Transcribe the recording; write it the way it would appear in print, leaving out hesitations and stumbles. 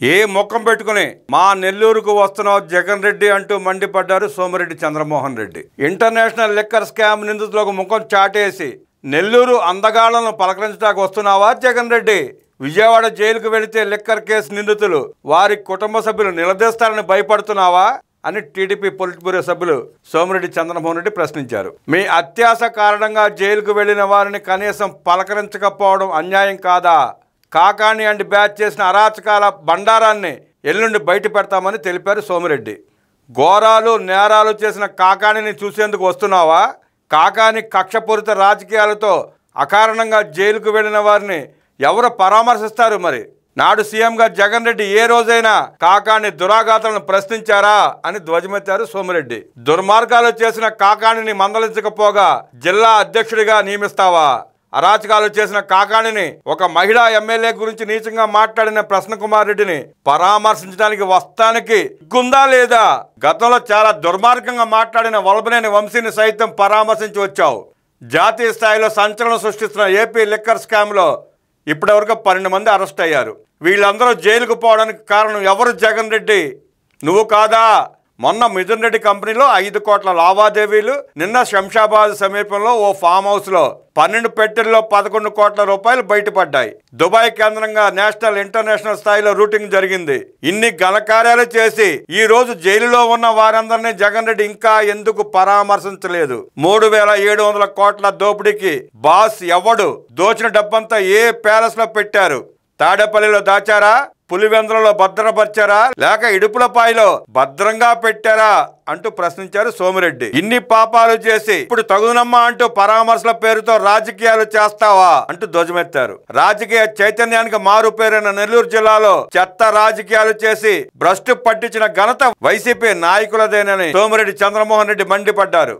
ఏ ముఖం పెట్టుకుని మా నెల్లూరుకు వస్తున్నావు జగన్ రెడ్డి అంటూ మండిపడ్డారు Somireddy Chandramohan Reddy. International liquor scam నిందితులకు ముఖం చాటేసి నెల్లూరు అందగాళ్లను పలకరించడానికి వస్తున్నావా జగన్ రెడ్డి? విజయవాడ జైలుకు వెళితే లిక్కర్ కేసు నిందితులు వారి కుటుంబ సభ్యులు నిలదీస్తారని భయపడుతున్నావా అని టీడీపీ పొలిట్ బ్యూరో సభ్యులు సోమిరెడ్డి చంద్రమోహన్ రెడ్డి ప్రశ్నించారు. మీ అత్యాశ కారణంగా జైలుకు వెళ్లిన వారిని కనీసం పలకరించకపోవడం అన్యాయం కాదా? కాకాణి అండ్ బ్యాచ్ చేసిన అరాచకాల బండారాన్ని ఎల్లుండి బయట పెడతామని తెలిపారు సోమిరెడ్డి. ఘోరాలు నేరాలు చేసిన కాకాణిని చూసేందుకు వస్తున్నావా? కాకాణి కక్షపూరిత రాజకీయాలతో అకారణంగా జైలుకు వెళ్లిన వారిని ఎవరు పరామర్శిస్తారు? మరి నాడు సీఎంగా జగన్ రెడ్డి ఏ రోజైనా కాకాణి దురాఘాతాలను ప్రశ్నించారా అని ధ్వజమెత్తారు సోమిరెడ్డి. దుర్మార్గాలు చేసిన కాకాణిని మందలించకపోగా జిల్లా అధ్యక్షుడిగా నియమిస్తావా? అరాచకాలు చేసిన కాకాణిని, ఒక మహిళా ఎమ్మెల్యే గురించి నీచంగా మాట్లాడిన ప్రసన్నకుమార్ రెడ్డిని పరామర్శించడానికి వస్తానికి గుందా లేదా? గతంలో చాలా దుర్మార్గంగా మాట్లాడిన వలభనేని వంశీని సైతం పరామర్శించి వచ్చావు. జాతీయ స్థాయిలో సంచలనం సృష్టిస్తున్న ఏపీ లిక్కర్ స్కామ్లో ఇప్పటివరకు 12 మంది అరెస్ట్ అయ్యారు. వీళ్ళందరూ జైలుకు పోవడానికి కారణం ఎవరు జగన్ రెడ్డి? నువ్వు కాదా? మొన్న మిథున్ రెడ్డి కంపెనీలో 5 కోట్ల లావాదేవీలు, నిన్న శంషాబాద్ సమీపంలో ఓ ఫామ్ హౌస్లో 12 పెట్టెల్లో 11 కోట్ల రూపాయలు బయటపడ్డాయి. దుబాయ్ కేంద్రంగా నేషనల్ ఇంటర్నేషనల్ స్థాయిలో రూటింగ్ జరిగింది. ఇన్ని ఘనకార్యాలు చేసి ఈ రోజు జైలులో ఉన్న వారందరినీ జగన్ రెడ్డి ఇంకా ఎందుకు పరామర్శించలేదు? 3700 కోట్ల దోపిడీకి బాస్ ఎవడు? దోచిన డబ్బంతా ఏ ప్యాలెస్ లో పెట్టారు? తాడేపల్లిలో దాచారా? పులివెందులలో భద్రపరిచారా? లేక ఇడుపులపాయలో భద్రంగా పెట్టారా అంటూ ప్రశ్నించారు సోమిరెడ్డి. ఇన్ని పాపాలు చేసి ఇప్పుడు తగునమ్మా అంటూ పరామర్శల పేరుతో రాజకీయాలు చేస్తావా అంటూ ధ్వజమెత్తారు. రాజకీయ చైతన్యానికి మారు పేరైన నెల్లూరు జిల్లాలో చెత్త రాజకీయాలు చేసి భ్రష్టు పట్టించిన ఘనత వైసీపీ నాయకులదేనని సోమిరెడ్డి చంద్రమోహన్ రెడ్డి మండిపడ్డారు.